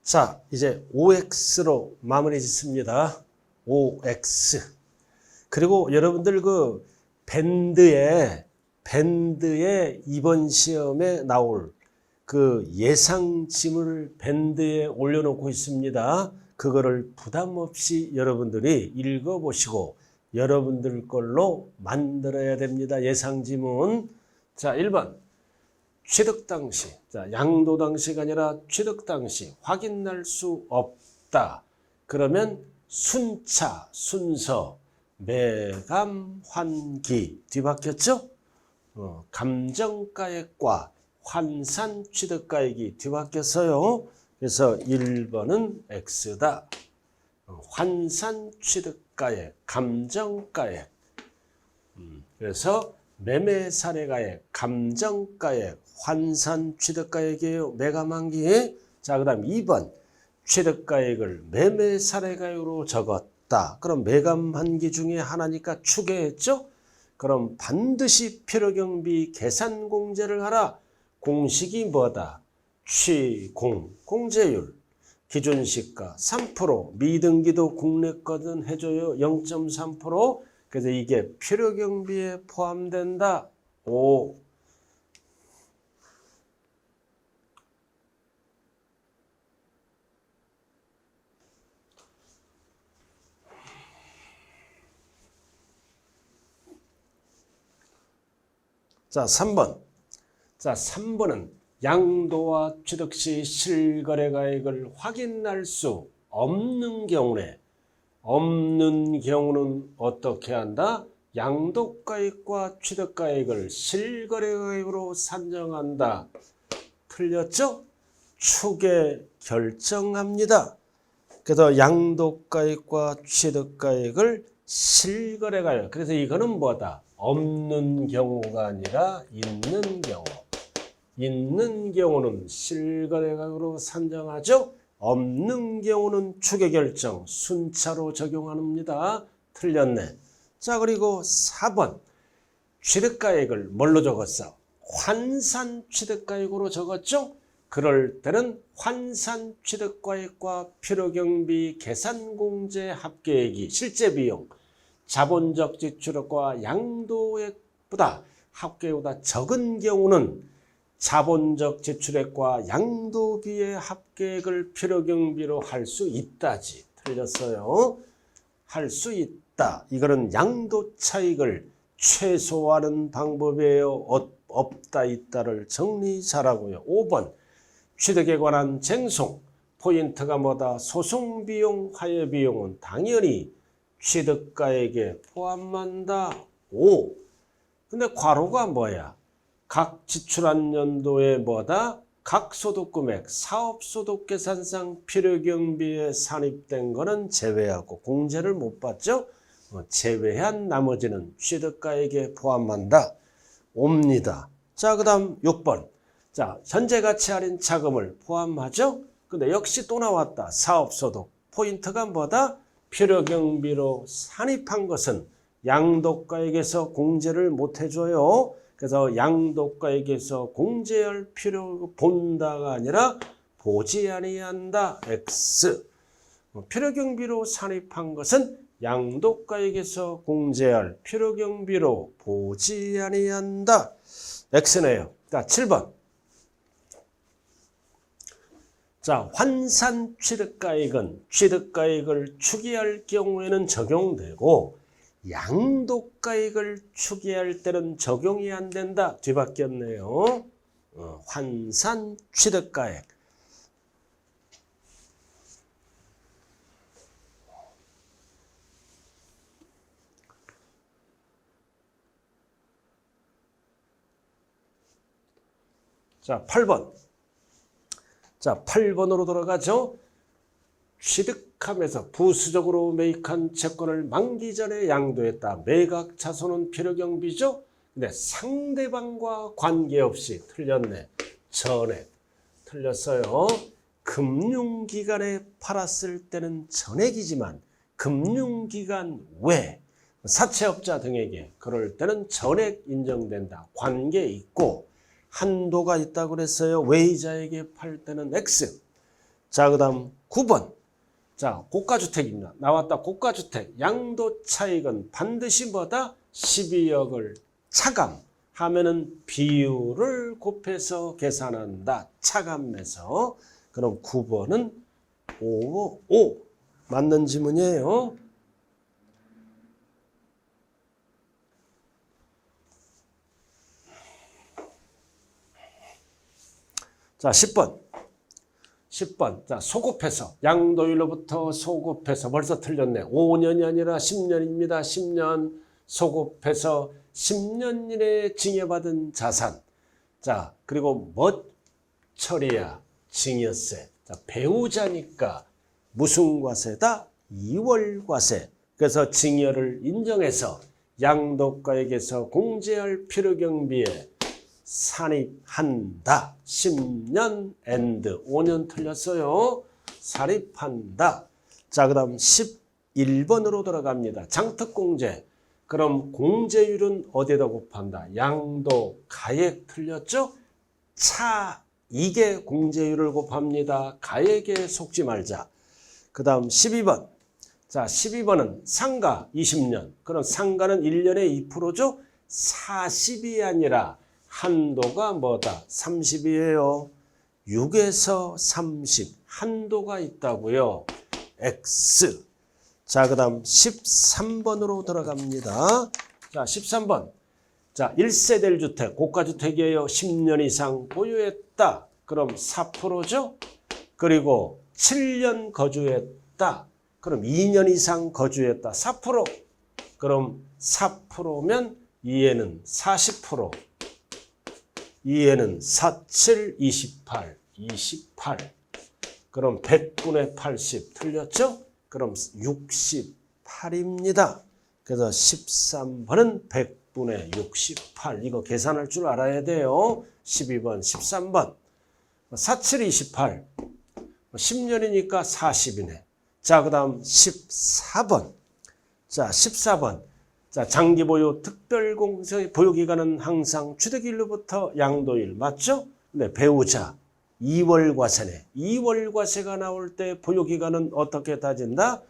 자, 이제 OX로 마무리 짓습니다. OX. 그리고 여러분들 그 밴드에 이번 시험에 나올 그 예상 지문을 밴드에 올려놓고 있습니다. 그거를 부담 없이 여러분들이 읽어보시고 여러분들 걸로 만들어야 됩니다. 예상 지문. 자, 1번. 취득 당시. 자, 양도 당시가 아니라 취득 당시 확인할 수 없다. 그러면 순차, 순서, 매감, 환기 뒤바뀌었죠? 감정가액과 환산 취득가액이 뒤바뀌었어요. 그래서 1번은 X다. 환산 취득가액, 감정가액. 그래서 매매 사례가액, 감정가액, 환산 취득가액이에요. 매감환기. 자, 그 다음 2번. 취득가액을 매매 사례가액으로 적었다. 그럼 매감환기 중에 하나니까 추계했죠? 그럼 반드시 필요경비 계산공제를 하라. 공식이 뭐다? 공제율. 기준시가 3%. 미등기도 국내 거든 해줘요. 0.3%. 그래서 이게 필요경비에 포함된다. 5. 자, 3번. 자, 3번은 양도와 취득 시 실거래가액을 확인할 수 없는 경우에 어떻게 한다? 양도가액과 취득가액을 실거래가액으로 산정한다. 틀렸죠? 추계 결정합니다. 그래서 양도가액과 취득가액을 실거래가액. 그래서 이거는 뭐다? 없는 경우가 아니라 있는 경우. 있는 경우는 실거래가액으로 산정하죠. 없는 경우는 추계 결정 순차로 적용합니다. 틀렸네. 자, 그리고 4번. 취득가액을 뭘로 적었어? 환산 취득가액으로 적었죠. 그럴 때는 환산 취득가액과 필요경비 계산공제 합계액이 실제 비용, 자본적 지출액과 양도액보다 합계액보다 적은 경우는 자본적 지출액과 양도비의 합계액을 필요경비로 할 수 있다지. 틀렸어요. 할 수 있다. 이거는 양도 차익을 최소화하는 방법이에요. 없다 있다를 정리 잘하고요. 5번. 취득에 관한 쟁송. 포인트가 뭐다? 소송비용, 화해비용은 당연히 취득가액에 포함한다. 5. 근데 괄호가 뭐야? 각 지출한 연도에 뭐다? 각 소득금액, 사업소득계산상 필요경비에 산입된 거는 제외하고 공제를 못 받죠? 제외한 나머지는 취득가액에 포함한다. 옵니다. 자, 그 다음 6번. 자, 현재가치 할인 차금을 포함하죠? 근데 역시 또 나왔다. 사업소득. 포인트가 뭐다? 필요경비로 산입한 것은 양도가액에서 공제를 못 해줘요. 그래서 양도가액에서 공제할 필요 본다가 아니라 보지 아니한다. X. 필요경비로 산입한 것은 양도가액에서 공제할 필요경비로 보지 아니한다. X네요. 자, 7번. 자, 환산 취득가액은 취득가액을 추계할 경우에는 적용되고 양도가액을 추계할 때는 적용이 안 된다. 뒤바뀌었네요. 환산 취득가액. 자, 8번. 자, 8번으로 돌아가죠. 취득하면서 부수적으로 매입한 채권을 만기 전에 양도했다. 매각 차손은 필요경비죠. 근데 상대방과 관계없이 틀렸네. 전액. 틀렸어요. 금융기관에 팔았을 때는 전액이지만 금융기관 외 사채업자 등에게 그럴 때는 전액 인정된다. 관계 있고 한도가 있다고 그랬어요. 외이자에게 팔 때는 X. 자, 그 다음 9번. 자, 고가주택입니다. 나왔다. 고가주택. 양도 차익은 반드시 뭐다? 12억을 차감하면은 비율을 곱해서 계산한다. 차감해서. 그럼 9번은 5 맞는 지문이에요. 자, 10번. 자, 소급해서 양도일로부터 소급해서 벌써 틀렸네. 5년이 아니라 10년입니다. 10년 소급해서 10년 이내에 징여받은 자산. 자, 그리고 뭐 처리야? 징여세. 자, 배우자니까 무슨 과세다? 2월 과세. 그래서 징여를 인정해서 양도가액에서 공제할 필요경비에 산입한다. 10년 엔드. 5년 틀렸어요. 산입한다. 자, 그 다음 11번으로 들어갑니다. 장특공제. 그럼 공제율은 어디에다 곱한다? 양도가액 틀렸죠? 차익의 공제율을 곱합니다. 가액에 속지 말자. 그 다음 12번. 자, 12번은 상가 20년. 그럼 상가는 1년에 2%죠? 40이 아니라 한도가 뭐다? 30이에요. 6에서 30. 한도가 있다고요. X. 자, 그 다음 13번으로 들어갑니다. 자, 13번. 자, 1세대 1주택, 고가주택이에요. 10년 이상 보유했다. 그럼 4%죠? 그리고 7년 거주했다. 그럼 2년 이상 거주했다. 4%. 그럼 4%면 이해는 40%. 이해는 4, 7, 28. 28. 그럼 100분의 80 틀렸죠? 그럼 68입니다. 그래서 13번은 100분의 68. 이거 계산할 줄 알아야 돼요. 12번, 13번. 4, 7, 28. 10년이니까 40이네. 자, 그 다음 14번. 자, 14번. 자, 장기보유 특별공제 보유기간은 항상 취득일로부터 양도일. 맞죠? 네, 배우자. 2월 과세네. 2월 과세가 나올 때 보유기간은 어떻게 따진다?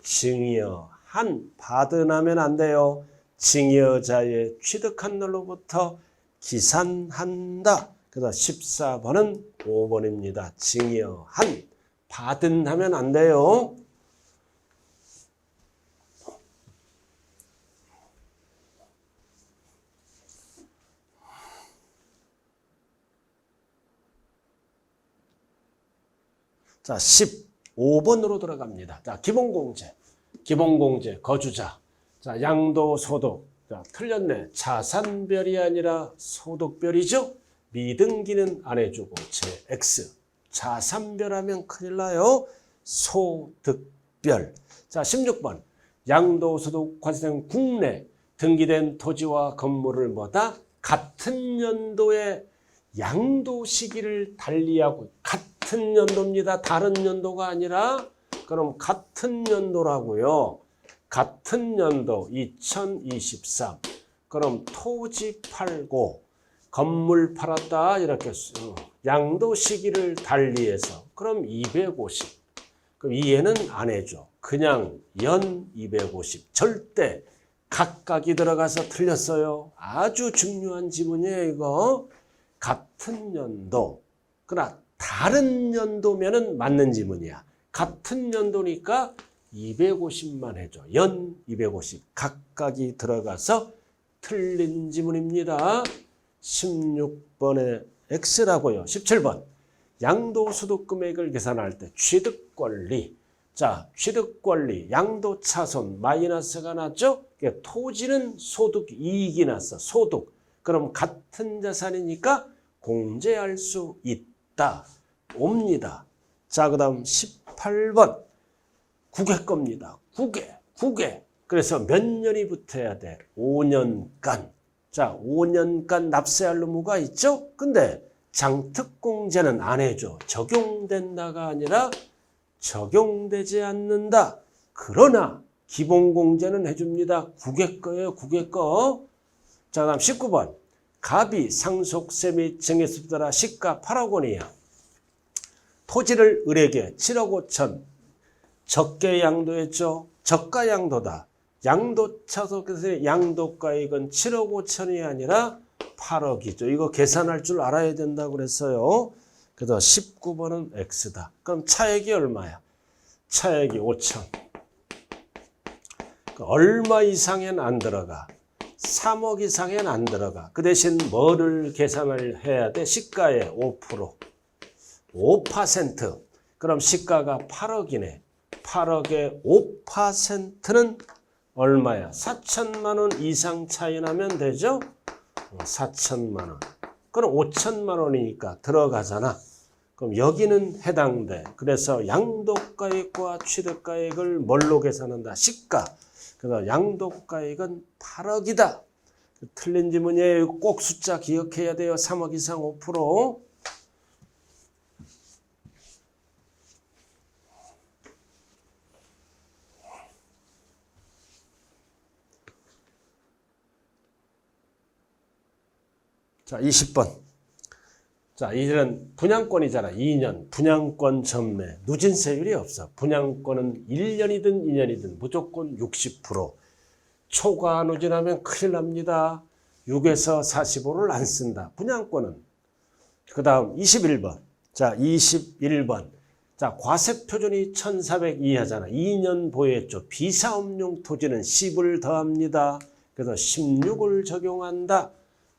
증여한. 받은하면 안 돼요. 증여자의 취득한 날로부터 기산한다. 그래서 14번은 5번입니다. 증여한. 받은하면 안 돼요. 자, 15번으로 들어갑니다. 자, 기본공제. 기본공제, 거주자. 자, 양도소득. 자, 틀렸네. 자산별이 아니라 소득별이죠? 미등기는 안 해주고, 제 X. 자산별하면 큰일 나요. 소득별. 자, 16번. 양도소득 과세된 국내 등기된 토지와 건물을 뭐다? 같은 연도에 양도 시기를 달리하고 같은 연도입니다. 다른 연도가 아니라 그럼 같은 연도라고요. 같은 연도 2023. 그럼 토지 팔고 건물 팔았다 이렇게 양도 시기를 달리해서 그럼 250. 그럼 이해는 안 해줘. 그냥 연 250. 절대 각각이 들어가서 틀렸어요. 아주 중요한 지문이에요 이거. 같은 연도. 그러나 다른 연도면은 맞는 지문이야. 같은 연도니까 250만 해줘. 연 250. 각각이 들어가서 틀린 지문입니다. 16번에 X라고요. 17번. 양도소득 금액을 계산할 때 취득권리. 자, 취득권리, 양도차손 마이너스가 났죠? 토지는 소득 이익이 났어. 소득. 그럼 같은 자산이니까 공제할 수 있다. 옵니다. 자, 그 다음 18번. 국외 겁니다. 국외. 그래서 몇 년이 붙어야 돼? 5년간. 자, 5년간 납세할 의무가 있죠? 근데 장특공제는 안 해줘. 적용된다가 아니라 적용되지 않는다. 그러나 기본공제는 해줍니다. 국외 거예요. 국외 거. 자, 다음 19번. 갑이 상속세 및 증여세에 따라 시가 8억 원이야. 토지를 을에게 7억 5천. 적게 양도했죠. 저가 양도다. 양도차 속에서의 양도가액은 7억 5천이 아니라 8억이죠. 이거 계산할 줄 알아야 된다고 그랬어요. 그래서 19번은 X다. 그럼 차액이 얼마야? 차액이 5천. 얼마 이상엔 안 들어가? 3억 이상엔 안 들어가. 그 대신 뭐를 계산을 해야 돼? 시가의 5%. 5%. 그럼 시가가 8억이네. 8억의 5%는 얼마야? 4천만 원 이상 차이 나면 되죠? 4천만 원. 그럼 5천만 원이니까 들어가잖아. 그럼 여기는 해당돼. 그래서 양도가액과 취득가액을 뭘로 계산한다? 시가. 그래서 양도가액은 8억이다. 틀린 지문이에요. 꼭 숫자 기억해야 돼요. 3억 이상 5%. 자, 20번. 자, 이제는 분양권이잖아. 2년. 분양권 전매. 누진세율이 없어. 분양권은 1년이든 2년이든 무조건 60%. 초과 누진하면 큰일 납니다. 6에서 45를 안 쓴다. 분양권은. 그 다음 21번. 자, 21번. 자, 과세표준이 1,400 이하잖아. 2년 보유했죠. 비사업용 토지는 10을 더합니다. 그래서 16을 적용한다.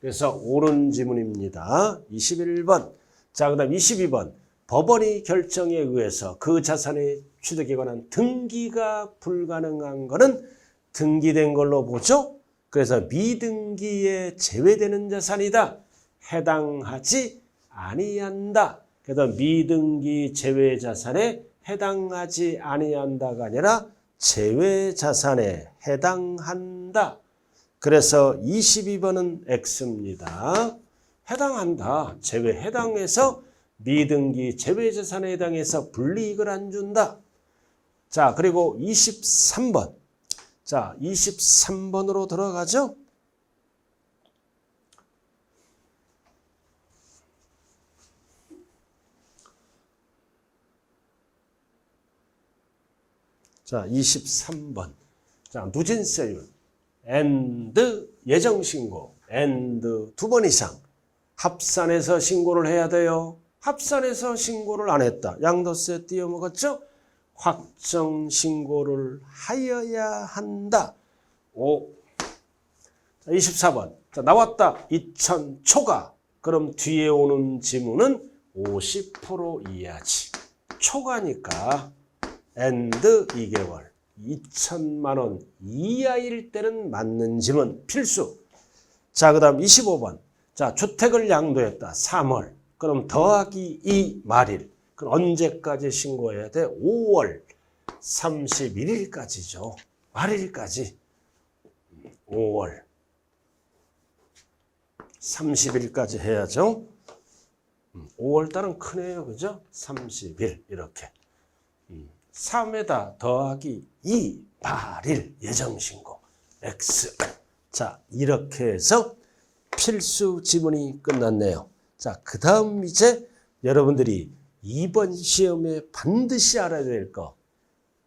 그래서 옳은 지문입니다. 21번. 자, 그 다음 22번. 법원의 결정에 의해서 그 자산의 취득에 관한 등기가 불가능한 것은 등기된 걸로 보죠. 그래서 미등기에 제외되는 자산이다. 해당하지 아니한다. 그래서 미등기 제외 자산에 해당하지 아니한다가 아니라 제외 자산에 해당한다. 그래서 22번은 X입니다. 해당한다. 제외 해당해서 미등기 제외 자산에 해당해서 불이익을 안 준다. 자, 그리고 23번. 자, 23번으로 들어가죠. 자, 23번. 자, 누진세율. and 예정신고, and 2번 이상 합산해서 신고를 해야 돼요. 합산해서 신고를 안 했다. 양도세 띄어먹었죠? 확정신고를 하여야 한다. 5. 자, 24번. 자, 나왔다. 2천 초과. 그럼 뒤에 오는 지문은 50% 이하지. 초과니까 and 2개월. 2천만 원 이하일 때는 맞는 지문 필수. 자, 그 다음 25번. 자, 주택을 양도했다. 3월. 그럼 더하기 2 말일. 그럼 언제까지 신고해야 돼? 5월 31일까지죠. 말일까지. 5월 30일까지 해야죠. 5월달은 크네요. 그죠? 30일 이렇게. 3에다 더하기 2 8일 예정신고 X. 자, 이렇게 해서 필수 지문이 끝났네요. 자, 그 다음 이제 여러분들이 이번 시험에 반드시 알아야 될 거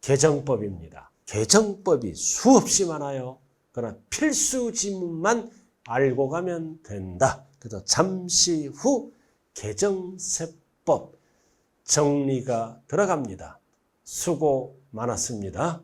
개정법입니다. 개정법이 수없이 많아요. 그러나 필수 지문만 알고 가면 된다. 그래서 잠시 후 개정세법 정리가 들어갑니다. 수고 많았습니다.